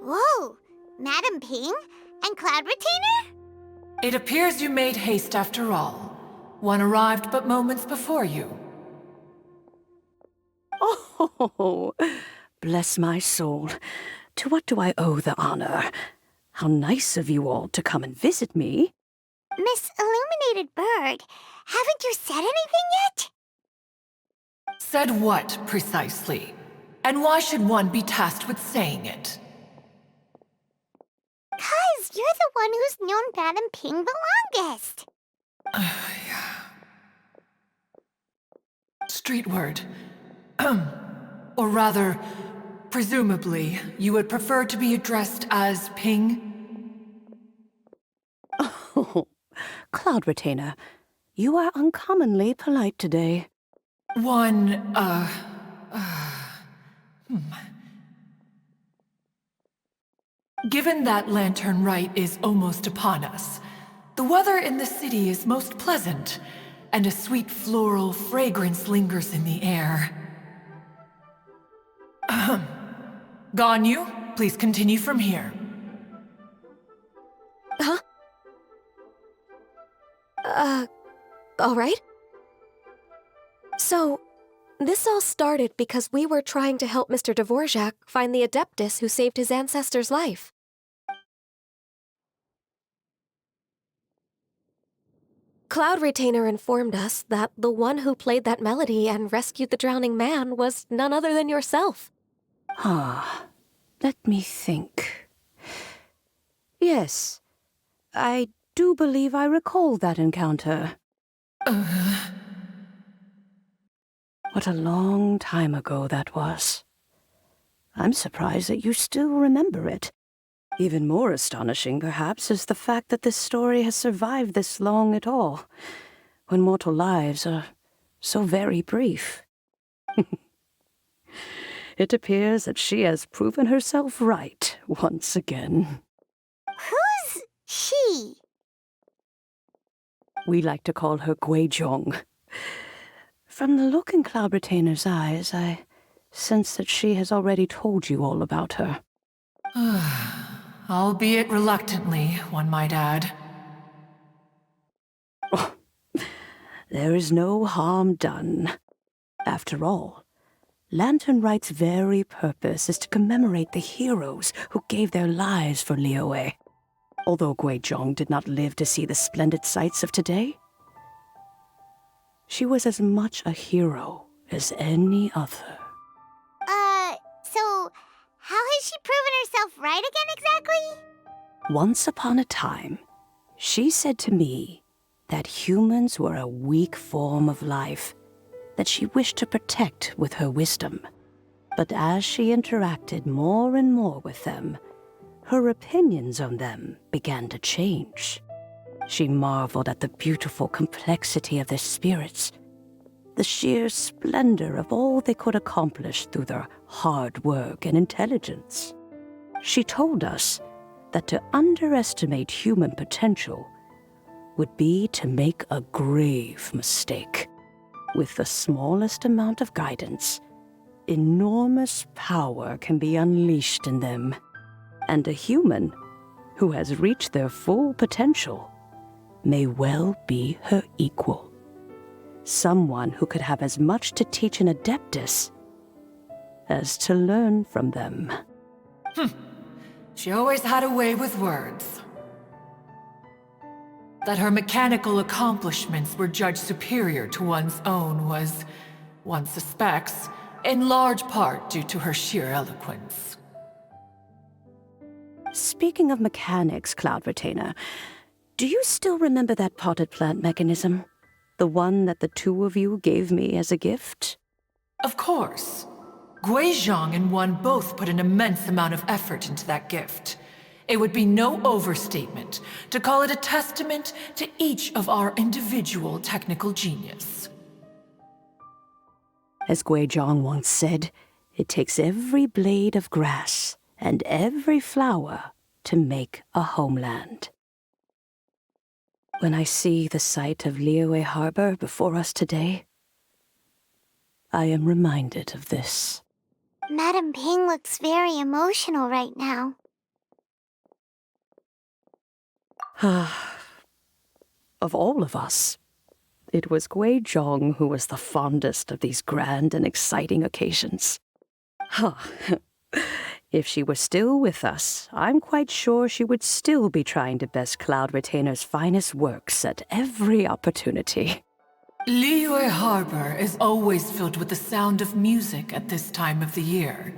Whoa! Madam Ping? And Cloud Retainer? It appears you made haste after all. One arrived but moments before you. Oh, bless my soul. To what do I owe the honor? How nice of you all to come and visit me. Miss Illuminated Bird, haven't you said anything yet? Said what, precisely? And why should one be tasked with saying it? 'Cause you're the one who's known Madam Ping the longest. Street word. Or rather, presumably, you would prefer to be addressed as Ping? Oh, Cloud Retainer, you are uncommonly polite today. Given that Latern Rite is almost upon us, the weather in the city is most pleasant, and a sweet floral fragrance lingers in the air. Ganyu, please continue from here. Huh? All right. So, this all started because we were trying to help Mr. Dvorak find the Adeptus who saved his ancestor's life. Cloud Retainer informed us that the one who played that melody and rescued the drowning man was none other than yourself. Let me think. Yes, I do believe I recall that encounter. What a long time ago that was. I'm surprised that you still remember it. Even more astonishing, perhaps, is the fact that this story has survived this long at all, when mortal lives are so very brief. It appears that she has proven herself right once again. Who's she? We like to call her Guizhong. From the look in Cloud Retainer's eyes, I sense that she has already told you all about her. Albeit reluctantly, one might add. Oh, there is no harm done. After all, Latern Rite's very purpose is to commemorate the heroes who gave their lives for Liyue. Although Guizhong did not live to see the splendid sights of today, she was as much a hero as any other. So, how has she proven herself right again exactly? Once upon a time, she said to me that humans were a weak form of life that she wished to protect with her wisdom. But as she interacted more and more with them, her opinions on them began to change. She marveled at the beautiful complexity of their spirits, the sheer splendor of all they could accomplish through their hard work and intelligence. She told us that to underestimate human potential would be to make a grave mistake. With the smallest amount of guidance, enormous power can be unleashed in them. And a human who has reached their full potential may well be her equal. Someone who could have as much to teach an Adeptus as to learn from them. She always had a way with words. That her mechanical accomplishments were judged superior to one's own was, one suspects, in large part due to her sheer eloquence. Speaking of mechanics, Cloud Retainer, do you still remember that potted plant mechanism? The one that the two of you gave me as a gift? Of course. Guizhong and one both put an immense amount of effort into that gift. It would be no overstatement to call it a testament to each of our individual technical genius. As Guizhong once said, it takes every blade of grass and every flower to make a homeland. When I see the sight of Liyue Harbor before us today, I am reminded of this. Madam Ping looks very emotional right now. Of all of us, it was Guizhong who was the fondest of these grand and exciting occasions. If she were still with us, I'm quite sure she would still be trying to best Cloud Retainer's finest works at every opportunity. Liyue Harbor is always filled with the sound of music at this time of the year.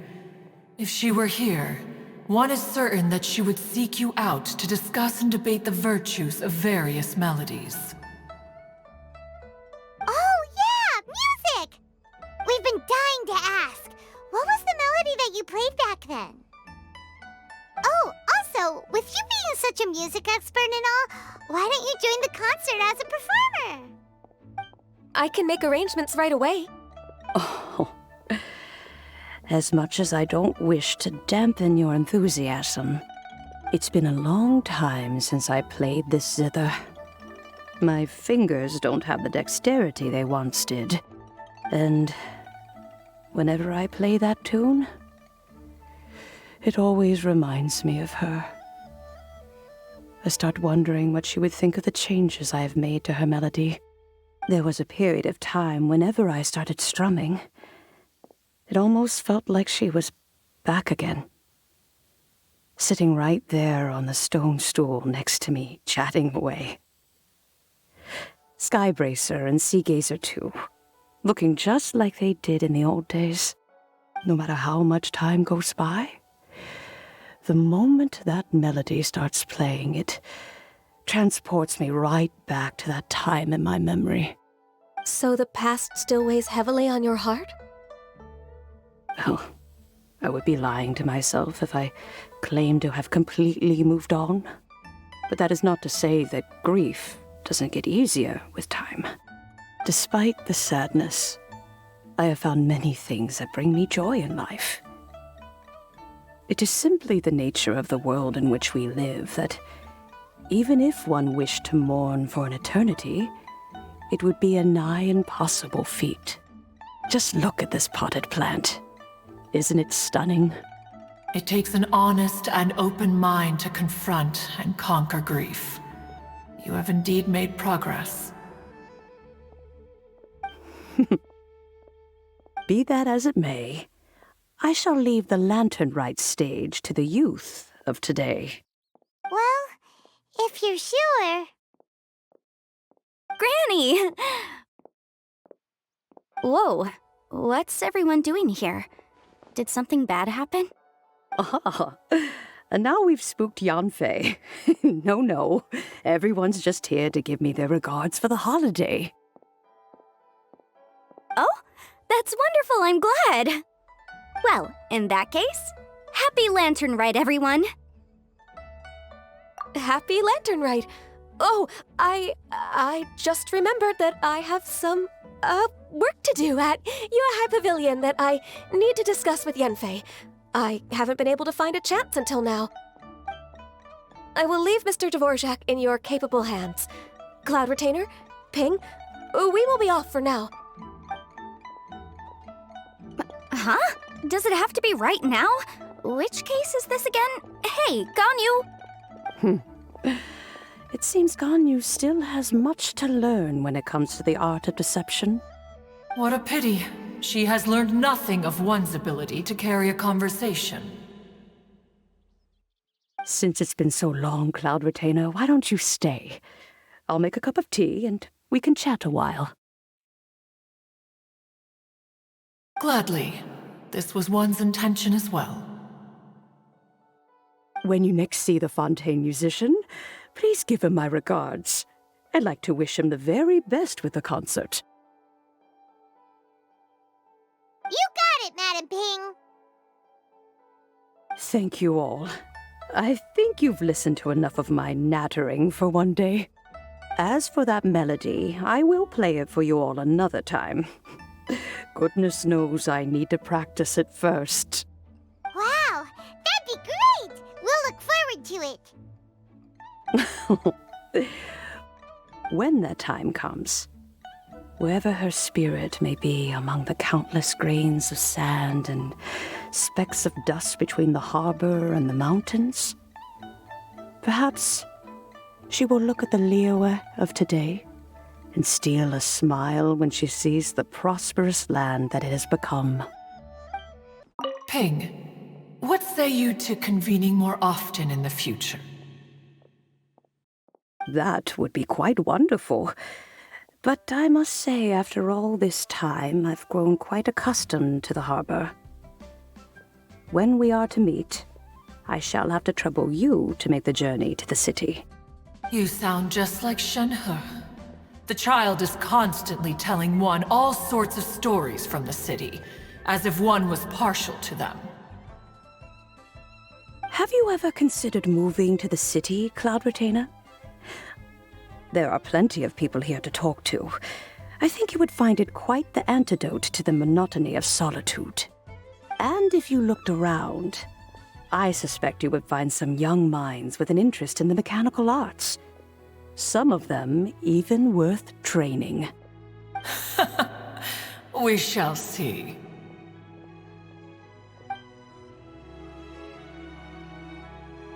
If she were here, one is certain that she would seek you out to discuss and debate the virtues of various melodies. Oh, yeah! Music! We've been dying to ask. What was the melody that you played back then? Oh, also, with you being such a music expert and all, why don't you join the concert as a performer? I can make arrangements right away. Oh, as much as I don't wish to dampen your enthusiasm, it's been a long time since I played this zither. My fingers don't have the dexterity they once did, and whenever I play that tune, it always reminds me of her. I start wondering what she would think of the changes I have made to her melody. There was a period of time whenever I started strumming, it almost felt like she was back again, sitting right there on the stone stool next to me, chatting away. Skybracer and Seagazer too, looking just like they did in the old days. No matter how much time goes by, the moment that melody starts playing, it transports me right back to that time in my memory. So the past still weighs heavily on your heart? Well, I would be lying to myself if I claimed to have completely moved on. But that is not to say that grief doesn't get easier with time. Despite the sadness, I have found many things that bring me joy in life. It is simply the nature of the world in which we live that even if one wished to mourn for an eternity, it would be a nigh impossible feat. Just look at this potted plant. Isn't it stunning? It takes an honest and open mind to confront and conquer grief. You have indeed made progress. Be that as it may, I shall leave the Latern Rite stage to the youth of today. Well, if you're sure. Granny! Whoa, what's everyone doing here? Did something bad happen? Ah, and now we've spooked Yanfei. No, everyone's just here to give me their regards for the holiday. Oh, that's wonderful, I'm glad! Well, in that case, happy Latern Rite, everyone! Happy Latern Rite! Oh, I just remembered that I have some, work to do at Yuehai Pavilion that I need to discuss with Yanfei. I haven't been able to find a chance until now. I will leave Mr. Dvorak in your capable hands. Cloud Retainer, Ping, we will be off for now. Huh? Does it have to be right now? Which case is this again? Hey, Ganyu! It seems Ganyu still has much to learn when it comes to the art of deception. What a pity. She has learned nothing of one's ability to carry a conversation. Since it's been so long, Cloud Retainer, why don't you stay? I'll make a cup of tea and we can chat a while. Gladly. This was one's intention as well. When you next see the Fontaine musician, please give him my regards. I'd like to wish him the very best with the concert. You got it, Madam Ping. Thank you all. I think you've listened to enough of my nattering for one day. As for that melody, I will play it for you all another time. Goodness knows I need to practice it first. Wow, that'd be great. We'll look forward to it. When that time comes, wherever her spirit may be among the countless grains of sand and specks of dust between the harbor and the mountains, perhaps She will look at the Liyue of today and steal a smile when she sees the prosperous land that it has become. Ping, what say you to convening more often in the future? That would be quite wonderful. But I must say, after all this time, I've grown quite accustomed to the harbor. When we are to meet, I shall have to trouble you to make the journey to the city. You sound just like Shenhe. The child is constantly telling one all sorts of stories from the city, as if one was partial to them. Have you ever considered moving to the city, Cloud Retainer? There are plenty of people here to talk to. I think you would find it quite the antidote to the monotony of solitude. And if you looked around, I suspect you would find some young minds with an interest in the mechanical arts. Some of them even worth training. We shall see.